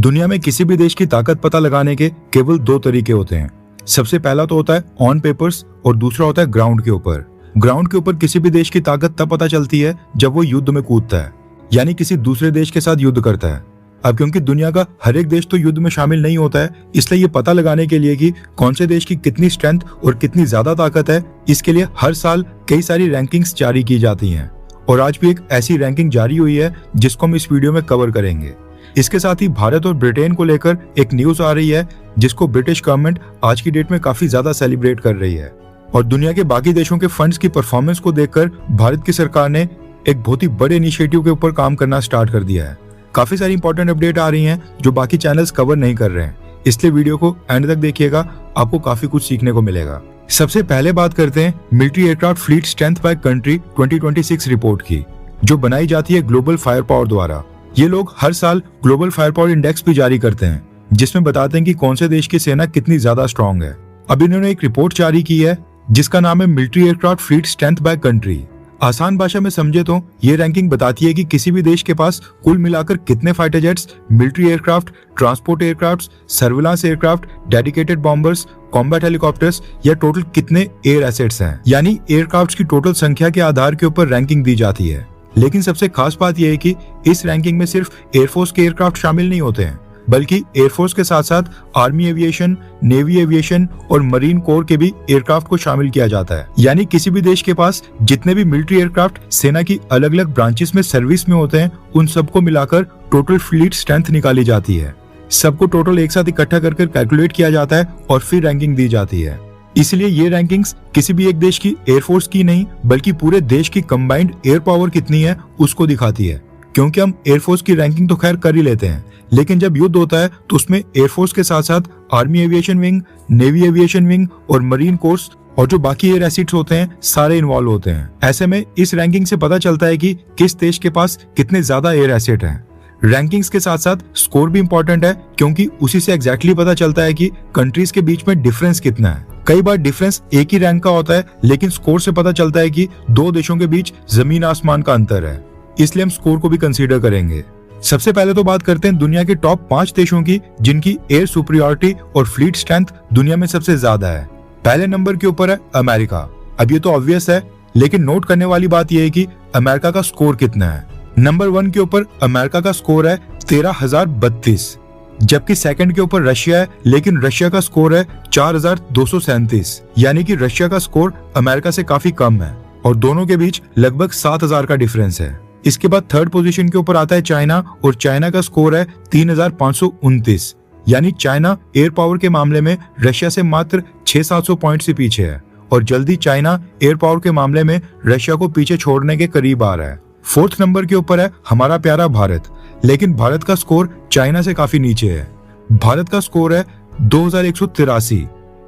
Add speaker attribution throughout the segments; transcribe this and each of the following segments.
Speaker 1: दुनिया में किसी भी देश की ताकत पता लगाने के केवल दो तरीके होते हैं। सबसे पहला तो होता है ऑन पेपर्स और दूसरा होता है ग्राउंड के ऊपर। ग्राउंड के ऊपर किसी भी देश की ताकत तब पता चलती है जब वो युद्ध में कूदता है, यानी किसी दूसरे देश के साथ युद्ध करता है। अब क्योंकि दुनिया का हर एक देश तो युद्ध में शामिल नहीं होता है, इसलिए ये पता लगाने के लिए कि कौन से देश की कितनी स्ट्रेंथ और कितनी ज्यादा ताकत है, इसके लिए हर साल कई सारी रैंकिंग्स जारी की जाती हैं। और आज भी एक ऐसी रैंकिंग जारी हुई है जिसको हम इस वीडियो में कवर करेंगे। इसके साथ ही भारत और ब्रिटेन को लेकर एक न्यूज आ रही है जिसको ब्रिटिश गवर्नमेंट आज की डेट में काफी ज्यादा सेलिब्रेट कर रही है। और दुनिया के बाकी देशों के फंड्स की परफॉर्मेंस को देखकर भारत की सरकार ने एक बहुत ही बड़े इनिशिएटिव के ऊपर काम करना स्टार्ट कर दिया है। काफी सारी इंपॉर्टेंट अपडेट आ रही हैं जो बाकी चैनल्स कवर नहीं कर रहे हैं, इसलिए वीडियो को एंड तक देखिएगा, आपको काफी कुछ सीखने को मिलेगा। सबसे पहले बात करते हैं military aircraft fleet strength by country 2026 report की, जो बनाई जाती है ग्लोबल फायर पावर द्वारा। ये लोग हर साल ग्लोबल फायर पावर इंडेक्स भी जारी करते हैं जिसमें बताते हैं कि कौन से देश की सेना कितनी ज्यादा स्ट्रांग है। अब इन्होंने एक रिपोर्ट जारी की है जिसका नाम है military aircraft fleet strength by country. आसान भाषा में समझे तो ये रैंकिंग बताती है कि किसी भी देश के पास कुल मिलाकर कितने fighter jets, military aircraft, transport aircraft, surveillance aircraft, dedicated bombers, combat helicopters या टोटल कितने एयर एसेट्स हैं, यानी एयरक्राफ्ट की टोटल संख्या के आधार के ऊपर रैंकिंग दी जाती है। लेकिन सबसे खास बात यह है कि इस रैंकिंग में सिर्फ एयरफोर्स के एयरक्राफ्ट शामिल नहीं होते हैं, बल्कि एयरफोर्स के साथ साथ आर्मी एविएशन, नेवी एविएशन और मरीन कोर के भी एयरक्राफ्ट को शामिल किया जाता है। यानी किसी भी देश के पास जितने भी मिलिट्री एयरक्राफ्ट सेना की अलग अलग ब्रांचेस में सर्विस में होते हैं, उन सबको मिलाकर टोटल फ्लीट स्ट्रेंथ निकाली जाती है। सबको टोटल एक साथ इकट्ठा कर कैलकुलेट किया जाता है और फिर रैंकिंग दी जाती है। इसलिए ये रैंकिंग्स किसी भी एक देश की एयरफोर्स की नहीं, बल्कि पूरे देश की कंबाइंड एयर पावर कितनी है उसको दिखाती है। क्योंकि हम एयरफोर्स की रैंकिंग तो खैर कर ही लेते हैं, लेकिन जब युद्ध होता है तो उसमें एयरफोर्स के साथ साथ army aviation wing, navy aviation wing और मरीन कोर्स और जो बाकी एयर एसिड्स होते हैं सारे इन्वॉल्व होते हैं। ऐसे में इस रैंकिंग से पता चलता है कि किस देश के पास कितने ज्यादा एयर एसेट हैं। रैंकिंग्स के साथ साथ स्कोर भी इंपॉर्टेंट है, क्योंकि उसी से एग्जैक्टली पता चलता है कि कंट्रीज के बीच में डिफरेंस कितना है। कई बार डिफरेंस एक ही रैंक का होता है, लेकिन स्कोर से पता चलता है कि दो देशों के बीच जमीन आसमान का अंतर है, इसलिए हम स्कोर को भी कंसीडर करेंगे। सबसे पहले तो बात करते हैं दुनिया के टॉप 5 देशों की जिनकी एयर सुपीरियरिटी और फ्लीट स्ट्रेंथ दुनिया में सबसे ज्यादा है। पहले नंबर के ऊपर है अमेरिका। अब ये तो ऑब्वियस है, लेकिन नोट करने वाली बात यह है कि अमेरिका का स्कोर कितना है। नंबर 1 के ऊपर अमेरिका का स्कोर है 13,032, जबकि सेकंड के ऊपर रशिया है, लेकिन रशिया का स्कोर है 4,237, यानी कि रशिया का स्कोर अमेरिका से काफी कम है और दोनों के बीच लगभग 7,000 का डिफरेंस है। इसके बाद थर्ड पोजीशन के ऊपर आता है चाइना, और चाइना का स्कोर है 3,529, यानी चाइना एयर पावर के मामले में रशिया से मात्र 600-700 पॉइंट से पीछे है और जल्दी चाइना एयर पावर के मामले में रशिया को पीछे छोड़ने के करीब आ रहा है। फोर्थ नंबर के ऊपर है हमारा प्यारा भारत, लेकिन भारत का स्कोर चाइना से काफी नीचे है। भारत का स्कोर है 2,183,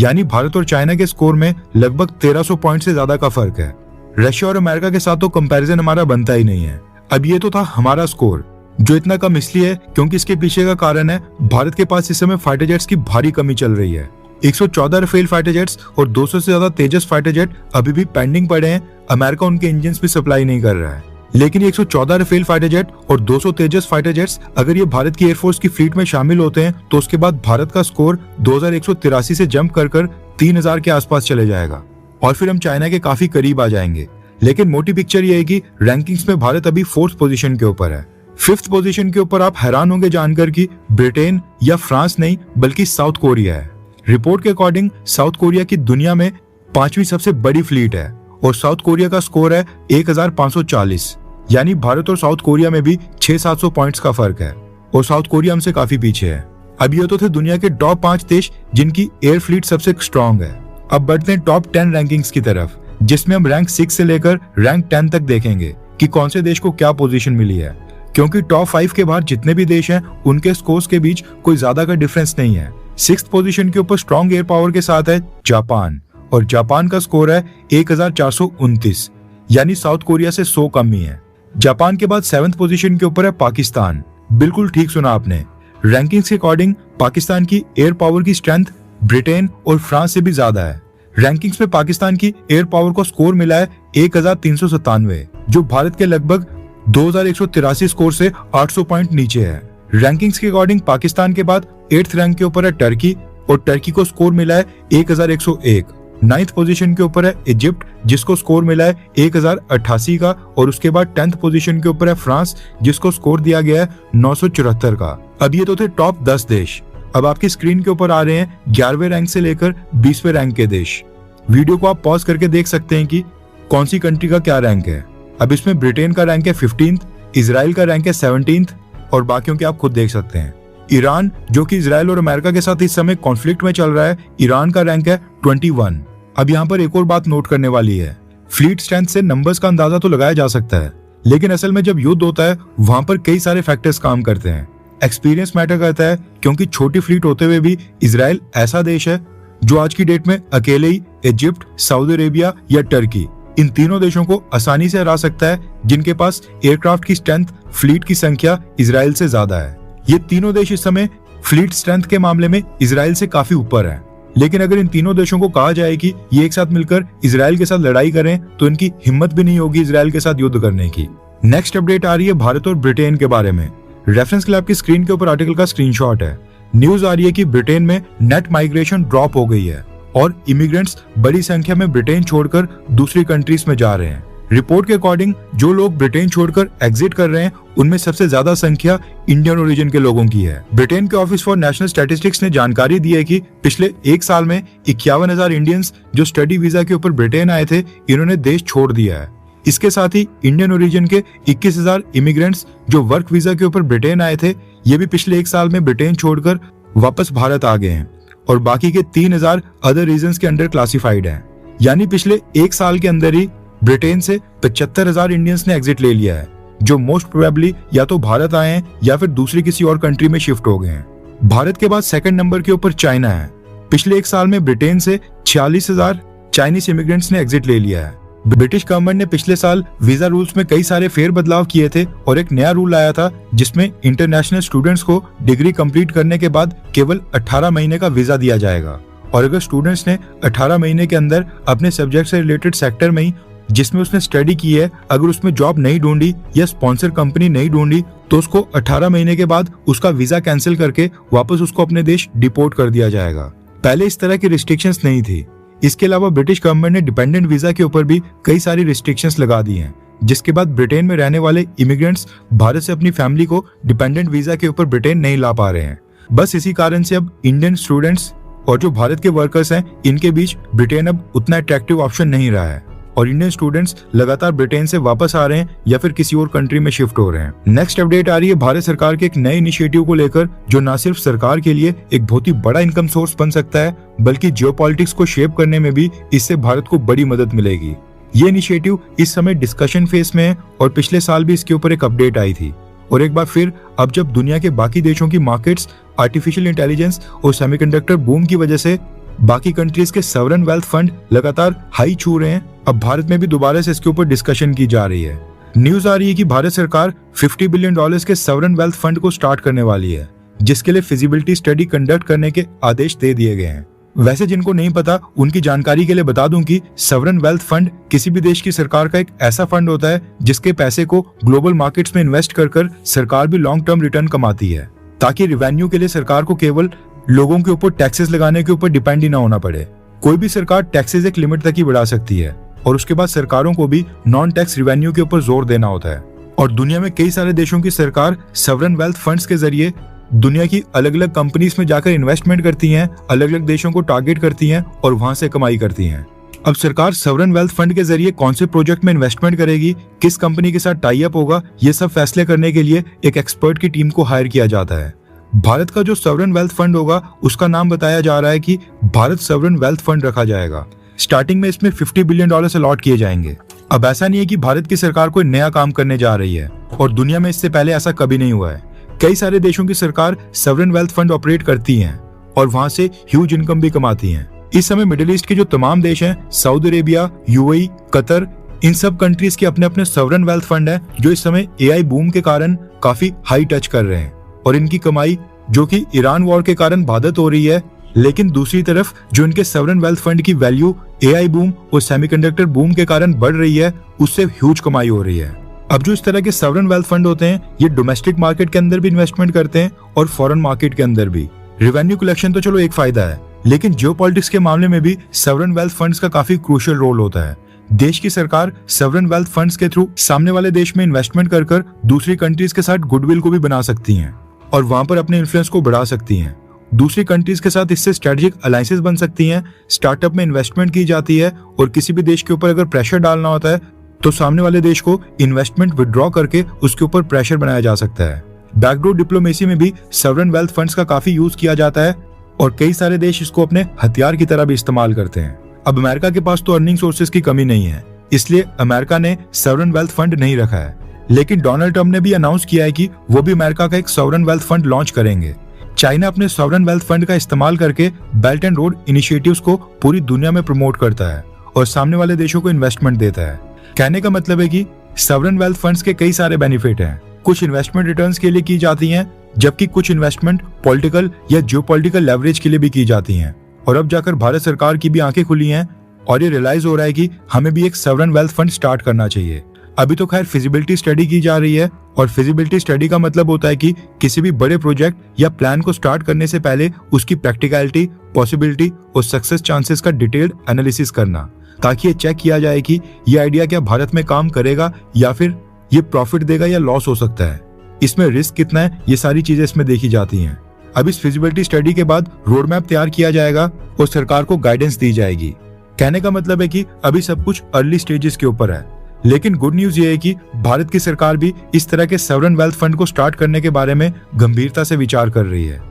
Speaker 1: यानी भारत और चाइना के स्कोर में लगभग 1,300 पॉइंट से ज्यादा का फर्क है। रशिया और अमेरिका के साथ तो कंपैरिजन हमारा बनता ही नहीं है। अब ये तो था हमारा स्कोर, जो इतना कम इसलिए है क्योंकि इसके पीछे का कारण है भारत के पास इस समय फाइटर जेट्स की भारी कमी चल रही है। 114 राफेल फाइटर जेट्स और 200 से ज्यादा तेजस फाइटर जेट अभी भी पेंडिंग पड़े हैं। अमेरिका उनके इंजन भी सप्लाई नहीं कर रहा है, लेकिन 114 राफेल फाइटर जेट और 200 तेजस फाइटर जेट्स अगर ये भारत की एयरफोर्स की फ्लीट में शामिल होते हैं तो उसके बाद भारत का स्कोर 2,183 से जंप कर 3,000 के आसपास चले जाएगा और फिर हम चाइना के काफी करीब आ जाएंगे। लेकिन मोटी पिक्चर ये है कि रैंकिंग्स में भारत अभी 4th पोजीशन के ऊपर है। 5th पोजीशन के ऊपर आप हैरान होंगे जानकर कि ब्रिटेन या फ्रांस नहीं, बल्कि साउथ कोरिया है। रिपोर्ट के अकॉर्डिंग साउथ कोरिया की दुनिया में 5वीं सबसे बड़ी फ्लीट है और साउथ कोरिया का स्कोर है 1,540, यानी भारत और साउथ कोरिया में भी 600-700 पॉइंट्स का फर्क है और साउथ कोरिया हमसे काफी पीछे है। अब ये तो थे दुनिया के टॉप 5 देश जिनकी एयर फ्लीट सबसे स्ट्रांग है। अब बढ़ते हैं टॉप 10 रैंकिंग्स की तरफ, जिसमें हम रैंक 6 से लेकर रैंक 10 तक देखेंगे कि कौन से देश को क्या पोजीशन मिली है। क्योंकि टॉप 5 के बाहर जितने भी देश हैं उनके स्कोर्स के बीच कोई ज्यादा का डिफरेंस नहीं है। 6th पोजीशन के ऊपर स्ट्रॉन्ग एयर पावर के साथ है जापान, और जापान का स्कोर है 1,429, यानी साउथ कोरिया से 100 कम ही है। जापान के बाद 7th पोजीशन के ऊपर है पाकिस्तान। बिल्कुल ठीक सुना आपने, रैंकिंग्स के अकॉर्डिंग पाकिस्तान की एयर पावर की स्ट्रेंथ ब्रिटेन और फ्रांस से भी ज्यादा है। रैंकिंग्स में पाकिस्तान की एयर पावर को स्कोर मिला है 1,397, जो भारत के लगभग 2,183 स्कोर से 800 पॉइंट नीचे है। रैंकिंग्स के अकॉर्डिंग पाकिस्तान के बाद 8th रैंक के ऊपर है टर्की और टर्की को स्कोर मिला है 1101। 9th पोजीशन के ऊपर है इजिप्ट जिसको स्कोर मिला है 1088 का और उसके बाद 10th पोजीशन के ऊपर है फ्रांस जिसको स्कोर दिया गया है 974 का। अब ये तो थे टॉप 10 देश। अब आपकी स्क्रीन के ऊपर आ रहे हैं 11वें रैंक से लेकर 20वें रैंक के देश। वीडियो को आप पॉज करके देख सकते हैं कि कौन सी कंट्री का क्या रैंक है। अब इसमें ब्रिटेन का रैंक है 15th, इजराइल का रैंक है 17th और बाकियों के आप खुद देख सकते हैं। ईरान जो कि इजराइल और अमेरिका के साथ इस समय कॉन्फ्लिक्ट में चल रहा है, ईरान का रैंक है 21। अब यहाँ पर एक और बात नोट करने वाली है, फ्लीट स्ट्रेंथ से नंबर्स का अंदाजा तो लगाया जा सकता है, लेकिन असल में जब युद्ध होता है वहां पर कई सारे फैक्टर्स काम करते हैं। एक्सपीरियंस मैटर करता है क्योंकि छोटी फ्लीट होते हुए भी इजराइल ऐसा देश है जो आज की डेट में अकेले ही इजिप्ट, सऊदी अरेबिया या टर्की इन तीनों देशों को आसानी से हरा सकता है जिनके पास एयरक्राफ्ट की स्ट्रेंथ, फ्लीट की संख्या इजराइल से ज्यादा है। ये तीनों देश इस समय फ्लीट स्ट्रेंथ के मामले में इजराइल से काफी ऊपर हैं। लेकिन अगर इन तीनों देशों को कहा जाए कि ये एक साथ मिलकर इजराइल के साथ लड़ाई करें तो इनकी हिम्मत भी नहीं होगी इजराइल के साथ युद्ध करने की। नेक्स्ट अपडेट आ रही है भारत और ब्रिटेन के बारे में। रेफरेंस के लिए आपकी स्क्रीन के ऊपर आर्टिकल का स्क्रीनशॉट है। न्यूज आ रही है कि ब्रिटेन में नेट माइग्रेशन ड्रॉप हो गई है और इमिग्रेंट्स बड़ी संख्या में ब्रिटेन छोड़कर दूसरी कंट्रीज में जा रहे हैं। रिपोर्ट के अकॉर्डिंग जो लोग ब्रिटेन छोड़कर एग्जिट कर रहे हैं उनमें सबसे ज्यादा संख्या इंडियन ओरिजिन के लोगों की है। ब्रिटेन के ऑफिस फॉर नेशनल स्टैटिस्टिक्स ने जानकारी दी है कि पिछले एक साल में 51,000 इंडियंस जो स्टडी वीजा के ऊपर ब्रिटेन आए थे इन्होंने देश छोड़ दिया है। इसके साथ ही इंडियन ओरिजिन के 21,000 इमिग्रेंट्स जो वर्क वीजा के ऊपर ब्रिटेन आए थे ये भी पिछले एक साल में ब्रिटेन छोड़कर वापस भारत आ गए हैं और बाकी के 3,000 अदर रीजन्स के अंडर क्लासिफाइड हैं। यानी पिछले एक साल के अंदर ही ब्रिटेन से 75,000 इंडियंस ने एग्जिट ले लिया है जो मोस्ट प्रोबेबली या तो भारत आए हैं या फिर दूसरी किसी और कंट्री में शिफ्ट हो गए हैं। भारत के बाद सेकंड नंबर के ऊपर चाइना है। पिछले एक साल में ब्रिटेन से 46,000 चाइनीज इमिग्रेंट्स ने एग्जिट ले लिया है। ब्रिटिश गवर्नमेंट ने पिछले साल वीजा रूल्स में कई सारे फेर बदलाव किए थे और एक नया रूल आया था जिसमें इंटरनेशनल स्टूडेंट्स को डिग्री कंप्लीट करने के बाद केवल 18 महीने का वीजा दिया जाएगा और अगर स्टूडेंट्स ने 18 महीने के अंदर अपने सब्जेक्ट से रिलेटेड सेक्टर में ही जिसमें उसने स्टडी की है अगर उसमें जॉब नहीं ढूंढी या स्पॉन्सर कंपनी नहीं ढूंढी तो उसको 18 महीने के बाद उसका वीजा कैंसिल करके वापस उसको अपने देश डिपोर्ट कर दिया जाएगा। पहले इस तरह की रिस्ट्रिक्शंस नहीं थी। इसके अलावा ब्रिटिश गवर्नमेंट ने डिपेंडेंट वीजा के ऊपर भी कई सारी रिस्ट्रिक्शंस लगा दी हैं जिसके बाद ब्रिटेन में रहने वाले इमिग्रेंट्स भारत से अपनी फैमिली को डिपेंडेंट वीजा के ऊपर ब्रिटेन नहीं ला पा रहे हैं। बस इसी कारण से अब इंडियन स्टूडेंट्स और जो भारत के वर्कर्स हैं इनके बीच ब्रिटेन अब उतना अट्रैक्टिव ऑप्शन नहीं रहा है और इंडियन स्टूडेंट्स लगातार ब्रिटेन से वापस आ रहे हैं या फिर किसी और कंट्री में शिफ्ट हो रहे हैं। नेक्स्ट अपडेट आ रही है भारत सरकार के एक नए इनिशिएटिव को लेकर जो न सिर्फ सरकार के लिए एक बहुत ही बड़ा इनकम सोर्स बन सकता है बल्कि जियोपॉलिटिक्स को शेप करने में भी इससे भारत को बड़ी मदद मिलेगी। ये इनिशिएटिव इस समय डिस्कशन फेज में है और पिछले साल भी इसके ऊपर एक अपडेट आई थी और एक बार फिर अब जब दुनिया के बाकी देशों की मार्केट्स आर्टिफिशियल इंटेलिजेंस और सेमीकंडक्टर बूम की वजह से बाकी कंट्रीज के सॉवरेन वेल्थ फंड लगातार हाई छू रहे हैं, अब भारत में भी दोबारा से इसके ऊपर डिस्कशन की जा रही है। न्यूज आ रही है कि भारत सरकार $50 बिलियन के सॉवरेन वेल्थ फंड को स्टार्ट करने वाली है जिसके लिए फिजिबिलिटी स्टडी कंडक्ट करने के आदेश दे दिए गए हैं। वैसे जिनको नहीं पता उनकी जानकारी के लिए बता दूं कि सॉवरेन वेल्थ फंड किसी भी देश की सरकार का एक ऐसा फंड होता है जिसके पैसे को ग्लोबल मार्केट्स में इन्वेस्ट कर सरकार भी लॉन्ग टर्म रिटर्न कमाती है ताकि रेवेन्यू के लिए सरकार को केवल लोगों के ऊपर टैक्सेस लगाने के ऊपर डिपेंड ही ना होना पड़े। कोई भी सरकार टैक्सेस एक लिमिट तक ही बढ़ा सकती है और उसके बाद सरकारों को भी नॉन टैक्स रेवेन्यू के ऊपर जोर देना होता है और दुनिया में कई सारे देशों की सरकार सॉवरेन वेल्थ फंड्स के जरिए दुनिया की अलग अलग कंपनीज में जाकर इन्वेस्टमेंट करती हैं, अलग अलग देशों को टारगेट करती हैं और वहां से कमाई करती हैं। अब सरकार सॉवरेन वेल्थ फंड के जरिए कौन से प्रोजेक्ट में इन्वेस्टमेंट करेगी, किस कंपनी के साथ टाई अप होगा, ये सब फैसले करने के लिए एक एक्सपर्ट की टीम को हायर किया जाता है। भारत का जो सॉवरेन वेल्थ फंड होगा उसका नाम बताया जा रहा है कि भारत सॉवरेन वेल्थ फंड रखा जाएगा। स्टार्टिंग में इसमें $50 बिलियन अलॉट किए जाएंगे। अब ऐसा नहीं है कि भारत की सरकार कोई नया काम करने जा रही है और दुनिया में इससे पहले ऐसा कभी नहीं हुआ है। कई सारे देशों की सरकार सॉवरेन वेल्थ फंड ऑपरेट करती हैं और वहां से ह्यूज इनकम भी कमाती हैं। इस समय मिडिल ईस्ट के जो तमाम देश हैं, सऊदी अरेबिया, यूएई, कतर, इन सब कंट्रीज के अपने अपने सॉवरेन वेल्थ फंड है जो इस समय एआई बूम के कारण काफी हाई टच कर रहे हैं और इनकी कमाई जो कि ईरान वॉर के कारण बाधित हो रही है, लेकिन दूसरी तरफ जो इनके सॉवरेन वेल्थ फंड की वैल्यू एआई बूम और सेमीकंडक्टर बूम के कारण बढ़ रही है उससे ह्यूज कमाई हो रही है। अब जो इस तरह के सॉवरेन वेल्थ फंड होते हैं, ये डोमेस्टिक मार्केट के अंदर भी इन्वेस्टमेंट करते हैं और फॉरेन मार्केट के अंदर भी। रेवेन्यू कलेक्शन तो चलो एक फायदा है, लेकिन जियोपॉलिटिक्स के मामले में भी सॉवरेन वेल्थ फंड्स का काफी क्रूशियल रोल होता है। देश की सरकार सॉवरेन वेल्थ फंड्स के थ्रू सामने वाले देश में इन्वेस्टमेंट कर दूसरी कंट्रीज के साथ गुडविल को भी बना सकती हैं और वहां पर अपने इन्फ्लुएंस को बढ़ा सकती हैं। दूसरी कंट्रीज के साथ इससे स्ट्रेटेजिक अलायंसेस बन सकती हैं, स्टार्टअप में इन्वेस्टमेंट की जाती है और किसी भी देश के ऊपर अगर प्रेशर डालना होता है तो सामने वाले देश को इन्वेस्टमेंट विड्रॉ करके उसके ऊपर प्रेशर बनाया जा सकता है। बैकडोर डिप्लोमेसी में भी सॉवरेन वेल्थ फंड्स का काफी यूज किया जाता है और कई सारे देश इसको अपने हथियार की तरह भी इस्तेमाल करते हैं। अब अमेरिका के पास तो अर्निंग सोर्सेज की कमी नहीं है, इसलिए अमेरिका ने सॉवरेन वेल्थ फंड नहीं रखा है, लेकिन डोनाल्ड ट्रम्प ने भी अनाउंस किया है कि वो भी अमेरिका का एक सॉवरेन वेल्थ फंड लॉन्च करेंगे। चाइना अपने सॉवरेन वेल्थ फंड का इस्तेमाल करके बेल्ट एंड रोड इनिशिएटिव्स को पूरी दुनिया में प्रमोट करता है और सामने वाले देशों को इन्वेस्टमेंट देता है। कहने का मतलब है कि सॉवरेन वेल्थ फंड्स के कई सारे बेनिफिट हैं। कुछ इन्वेस्टमेंट रिटर्न्स के लिए की जाती हैं, जबकि कुछ इन्वेस्टमेंट पॉलिटिकल या जियोपॉलिटिकल लेवरेज के लिए भी की जाती हैं। और अब जाकर भारत सरकार की भी आंखें खुली हैं और ये रियलाइज हो रहा है कि हमें भी एक सॉवरेन वेल्थ फंड स्टार्ट करना चाहिए। अभी तो खैर फिजिबिलिटी स्टडी की जा रही है और फिजिबिलिटी स्टडी का मतलब होता है कि किसी भी बड़े प्रोजेक्ट या प्लान को स्टार्ट करने से पहले उसकी प्रैक्टिकलिटी, पॉसिबिलिटी और सक्सेस चांसेस का डिटेल्ड एनालिसिस करना, ताकि ये चेक किया जाए कि ये आइडिया क्या भारत में काम करेगा या फिर ये प्रॉफिट देगा या लॉस हो सकता है, इसमें रिस्क कितना है, ये सारी चीजें इसमें देखी जाती हैं। अब इस फिजिबिलिटी स्टडी के बाद रोड मैप तैयार किया जाएगा और सरकार को गाइडेंस दी जाएगी। कहने का मतलब है कि अभी सब कुछ अर्ली स्टेजेस के ऊपर है, लेकिन गुड न्यूज ये है कि भारत की सरकार भी इस तरह के सॉवरेन वेल्थ फंड को स्टार्ट करने के बारे में गंभीरता से विचार कर रही है।